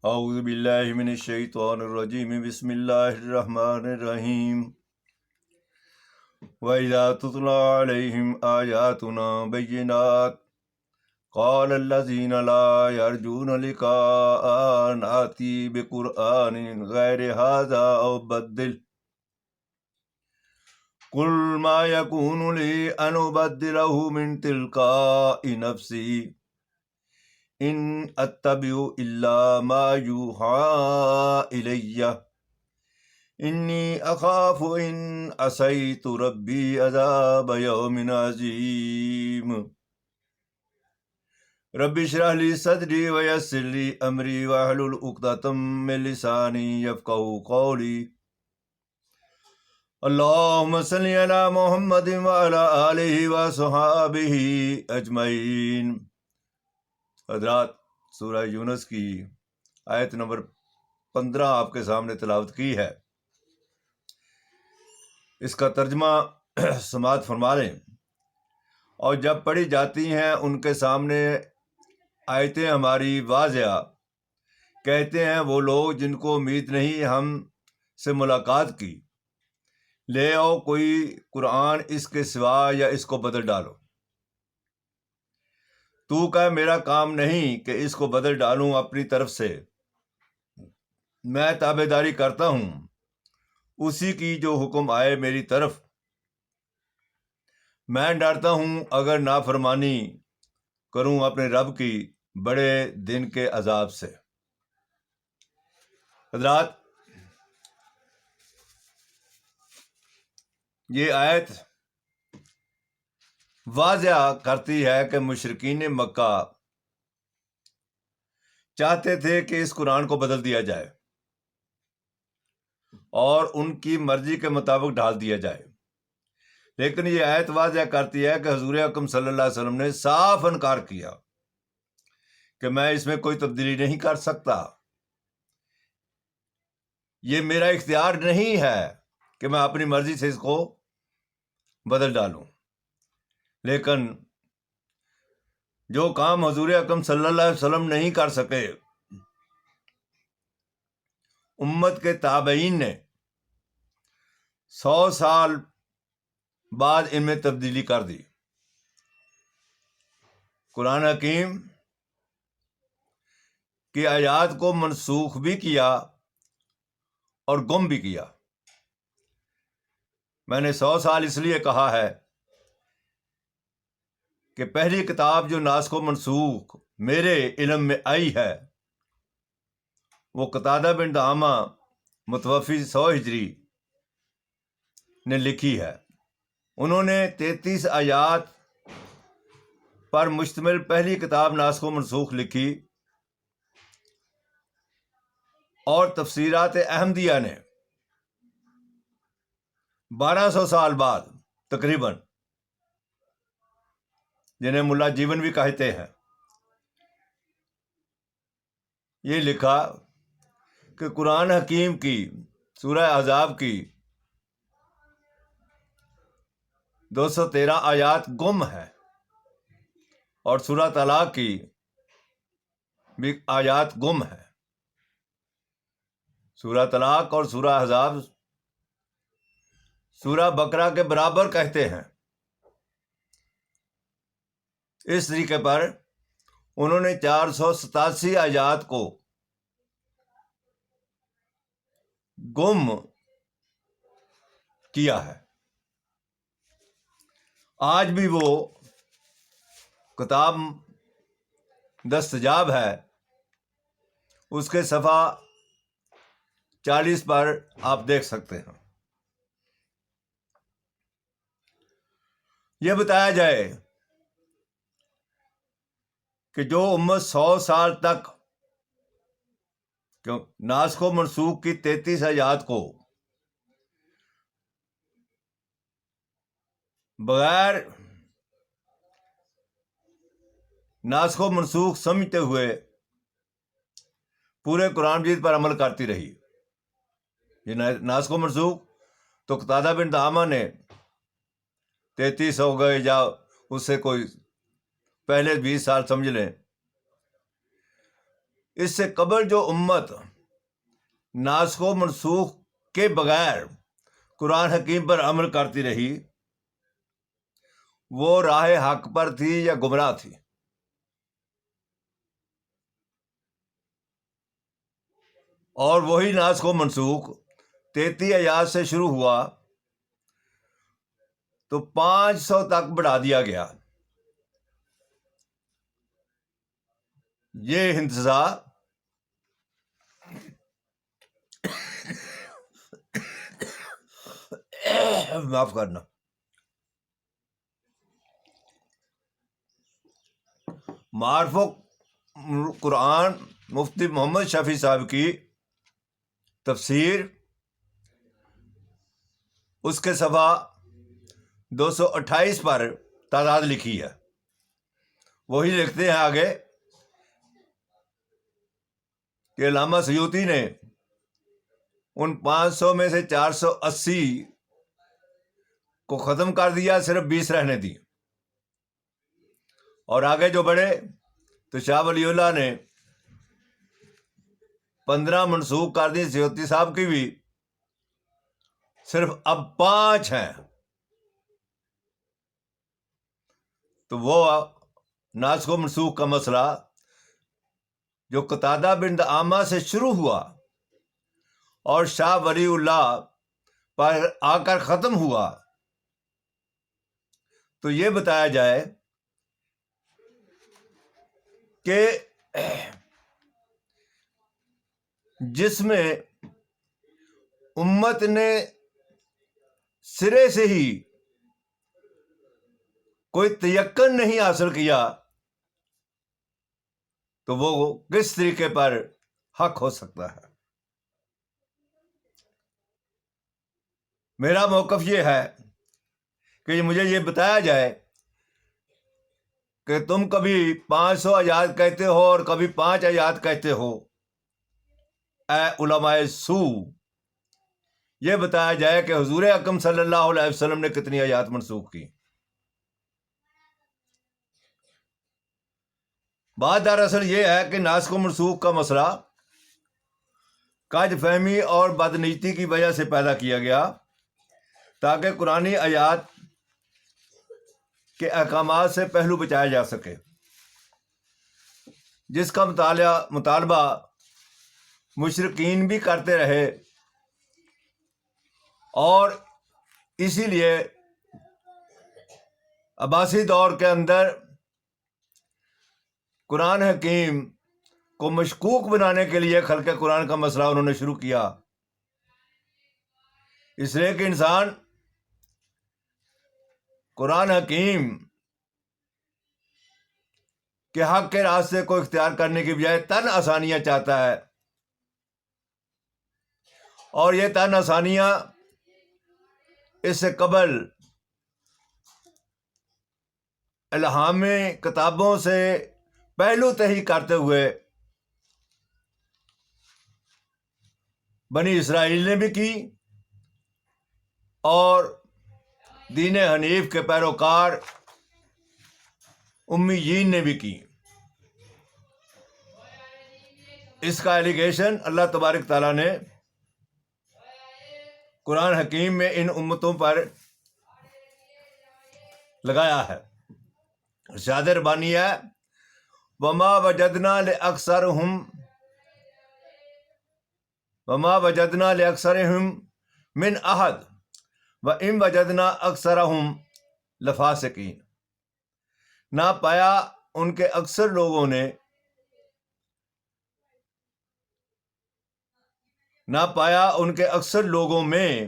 اعوذ باللہ من الشیطان الرجیم بسم اللہ الرحمن الرحیم وَإِذَا تُتْلَى عَلَيْهِمْ آيَاتُنَا بَيِّنَاتٍ قَالَ الَّذِينَ لَا يَرْجُونَ لِقَاءَنَا نَأْتِ بِقُرْآنٍ غَيْرِ هَذَا أَوْ بَدِّلْهُ قُلْ مَا يَكُونُ لِي أَنْ أُبَدِّلَهُ مِنْ تِلْقَاءِ نَفْسِي إِنْ أَتَّبِعُ إِلَّا مَا يُوحَىٰ إِلَيَّ انی اخاف ان عصیت ربی عذاب یوم عظیم رب اشرح لی صدری ویسر لی امری واحلل عقدۃ من لسانی یفقہوا قولی اللہم صلی علی محمد وعلی آلہ وصحابہ اجمعین۔ حضرات، سورہ یونس کی آیت نمبر 15 آپ کے سامنے تلاوت کی ہے۔ اس کا ترجمہ سماعت فرما لیں، اور جب پڑھی جاتی ہیں ان کے سامنے آیتیں ہماری واضح، کہتے ہیں وہ لوگ جن کو امید نہیں ہم سے ملاقات کی، لے آؤ کوئی قرآن اس کے سوا یا اس کو بدل ڈالو۔ تو کہ میرا کام نہیں کہ اس کو بدل ڈالوں اپنی طرف سے، میں تابع داری کرتا ہوں اسی کی جو حکم آئے میری طرف۔ میں ڈرتا ہوں اگر نافرمانی کروں اپنے رب کی بڑے دن کے عذاب سے۔ حضرات، یہ آیت واضح کرتی ہے کہ مشرکین مکہ چاہتے تھے کہ اس قرآن کو بدل دیا جائے اور ان کی مرضی کے مطابق ڈھال دیا جائے، لیکن یہ آیت واضح کرتی ہے کہ حضور اکرم صلی اللہ علیہ وسلم نے صاف انکار کیا کہ میں اس میں کوئی تبدیلی نہیں کر سکتا، یہ میرا اختیار نہیں ہے کہ میں اپنی مرضی سے اس کو بدل ڈالوں۔ لیکن جو کام حضور اکرم صلی اللہ علیہ وسلم نہیں کر سکے، امت کے تابعین نے 100 سال بعد ان میں تبدیلی کر دی۔ قرآن حکیم کی آیات کو منسوخ بھی کیا اور گم بھی کیا۔ میں نے 100 سال اس لیے کہا ہے کہ پہلی کتاب جو ناسخ و منسوخ میرے علم میں آئی ہے وہ قتادہ بن دعامہ متوفی 100 ہجری نے لکھی ہے۔ انہوں نے 33 آیات پر مشتمل پہلی کتاب ناسخ و منسوخ لکھی، اور تفسیرات احمدیہ نے 1200 سال بعد تقریباً، جنہیں ملا جیون بھی کہتے ہیں، یہ لکھا کہ قرآن حکیم کی سورہ احزاب کی 213 آیات گم ہے، اور سورہ طلاق کی بھی آیات گم ہے۔ سورہ طلاق اور سورہ احزاب سورہ بقرہ کے برابر کہتے ہیں۔ اس طریقے پر انہوں نے 487 آیات کو گم کیا ہے۔ آج بھی وہ کتاب دستیاب ہے، اس کے صفحہ 40 پر آپ دیکھ سکتے ہیں۔ یہ بتایا جائے کہ جو امت 100 سال تک ناسخ و منسوخ کی 33 آیات کو بغیر ناسخ و منسوخ سمجھتے ہوئے پورے قرآن مجید پر عمل کرتی رہی، یہ ناسخ و منسوخ تو قتادہ بن دعامہ نے 33 ہو گئے، یا اس سے کوئی پہلے 20 سال سمجھ لیں، اس سے قبل جو امت ناسخ و منسوخ کے بغیر قرآن حکیم پر عمل کرتی رہی وہ راہ حق پر تھی یا گمراہ تھی. اور وہی ناسخ و منسوخ 33 آیات سے شروع ہوا تو 500 تک بڑھا دیا گیا. یہ انتزاع معاف کرنا معارف قرآن مفتی محمد شفیع صاحب کی تفسیر اس کے صفحہ 228 پر تعداد لکھی ہے. وہی لکھتے ہیں آگے کہ علامہ سیوطی نے ان 500 میں سے 480 کو ختم کر دیا، صرف 20 رہنے دی. اور آگے جو بڑھے تو شاہ ولی اللہ نے 15 منسوخ کر دی. سیوطی صاحب کی بھی صرف اب 5 ہیں. تو وہ ناسخ و منسوخ کا مسئلہ جو قتادہ بن دعامہ سے شروع ہوا اور شاہ ولی اللہ پر آ کر ختم ہوا، تو یہ بتایا جائے کہ جس میں امت نے سرے سے ہی کوئی تیقن نہیں حاصل کیا تو وہ کس طریقے پر حق ہو سکتا ہے؟ میرا موقف یہ ہے کہ مجھے یہ بتایا جائے کہ تم کبھی 500 آیات کہتے ہو اور کبھی 5 آیات کہتے ہو، اے علماء سو، یہ بتایا جائے کہ حضور اکرم صلی اللہ علیہ وسلم نے کتنی آیات منسوخ کی. بات دراصل یہ ہے کہ ناسخ و منسوخ کا مسئلہ کج فہمی اور بدنیتی کی وجہ سے پیدا کیا گیا تاکہ قرآنی آیات کے احکامات سے پہلو بچایا جا سکے، جس کا مطالبہ مشرکین بھی کرتے رہے. اور اسی لیے عباسی دور کے اندر قرآن حکیم کو مشکوک بنانے کے لیے خلق قرآن کا مسئلہ انہوں نے شروع کیا، اس لیے کہ انسان قرآن حکیم کے حق کے راستے کو اختیار کرنے کی بجائے تن آسانیاں چاہتا ہے، اور یہ تن آسانیاں اس سے قبل الہامی کتابوں سے پہلو تہی کرتے ہوئے بنی اسرائیل نے بھی کی اور دین حنیف کے پیروکار امیین نے بھی کی. اس کا ایلیگیشن اللہ تبارک تعالیٰ نے قرآن حکیم میں ان امتوں پر لگایا ہے. ارشاد ربانی ہے وما وجدنا لأکثرهم من احد وان وجدنا اکثرهم لفاسقین. نہ پایا ان کے اکثر لوگوں میں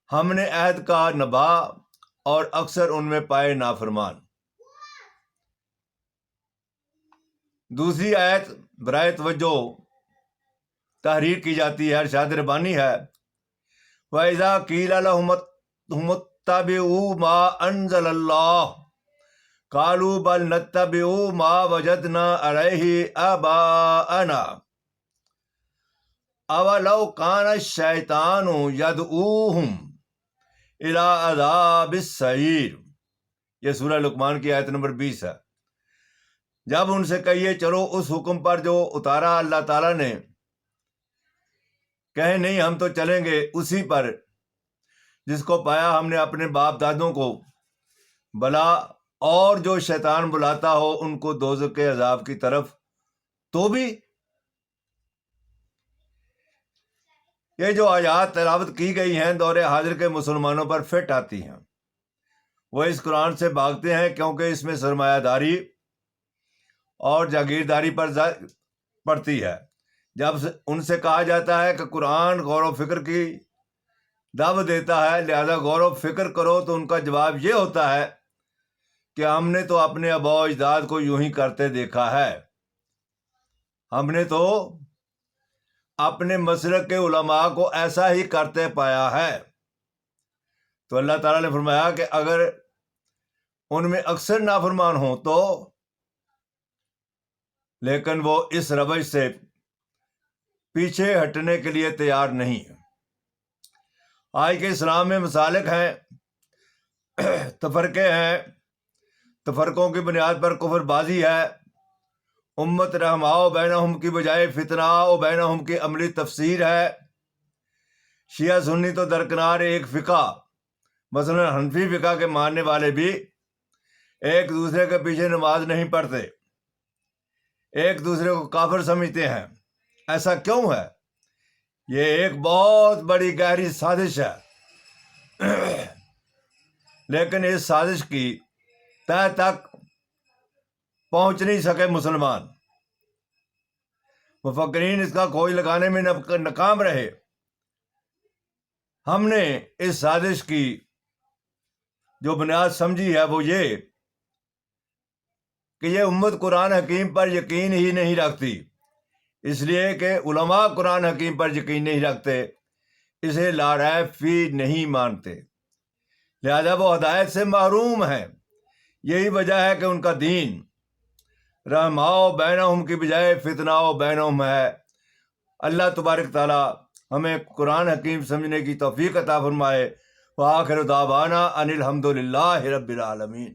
ہم نے عہد کا نبھا اور اکثر ان میں پائے نافرمان. دوسری آیت برائے توجہ تحریر کی جاتی ہے. ارشاد ربانی ہے وَإِذَا قِيلَ لَهُمُ اتَّبِعُوا مَا أَنزَلَ اللَّهُ قَالُوا بَلْ نَتَّبِعُ مَا وَجَدْنَا عَلَيْهِ آبَاءَنَا أَوَلَوْ كَانَ الشَّيْطَانُ يَدْعُوهُمْ إِلَىٰ عَذَابِ السَّعِيرِ. یہ سورہ لقمان کی آیت نمبر 20 ہے. جب ان سے کہیے چلو اس حکم پر جو اتارا اللہ تعالیٰ نے، کہیں نہیں ہم تو چلیں گے اسی پر جس کو پایا ہم نے اپنے باپ دادوں کو، بلا اور جو شیطان بلاتا ہو ان کو دوزخ کے عذاب کی طرف، تو بھی یہ جو آیات تلاوت کی گئی ہیں دور حاضر کے مسلمانوں پر فٹ آتی ہیں۔ وہ اس قرآن سے بھاگتے ہیں کیونکہ اس میں سرمایہ داری اور جاگیرداری پر پڑتی ہے۔ جب ان سے کہا جاتا ہے کہ قرآن غور و فکر کی دعوت دیتا ہے، لہذا غور و فکر کرو، تو ان کا جواب یہ ہوتا ہے کہ ہم نے تو اپنے آباء و اجداد کو یوں ہی کرتے دیکھا ہے، ہم نے تو اپنے مسلک کے علماء کو ایسا ہی کرتے پایا ہے۔ تو اللہ تعالیٰ نے فرمایا کہ اگر ان میں اکثر نافرمان ہوں تو، لیکن وہ اس روش سے پیچھے ہٹنے کے لیے تیار نہیں ہے۔ آج کے اسلام میں مسالک ہیں، تفرقے ہیں، تفرقوں کی بنیاد پر کفر بازی ہے، امت رحماء بینہم کی بجائے فتنہ بینہم کی عملی تفسیر ہے۔ شیعہ سنی تو درکنار ایک فقہ، مثلا حنفی فقہ کے ماننے والے بھی ایک دوسرے کے پیچھے نماز نہیں پڑھتے، ایک دوسرے کو کافر سمجھتے ہیں۔ ایسا کیوں ہے؟ یہ ایک بہت بڑی گہری سازش ہے، لیکن اس سازش کی تہہ تک پہنچ نہیں سکے مسلمان، مفکرین اس کا کھوج لگانے میں ناکام رہے۔ ہم نے اس سازش کی جو بنیاد سمجھی ہے وہ یہ کہ یہ امت قرآن حکیم پر یقین ہی نہیں رکھتی، اس لیے کہ علماء قرآن حکیم پر یقین نہیں رکھتے، اسے لا ریب فی نہیں مانتے، لہذا وہ ہدایت سے محروم ہیں۔ یہی وجہ ہے کہ ان کا دین رحماء بینہم کی بجائے فتنہ بینہم ہے۔ اللہ تبارک تعالی ہمیں قرآن حکیم سمجھنے کی توفیق عطا فرمائے۔ وآخر دعوانا ان الحمد للہ رب العالمین۔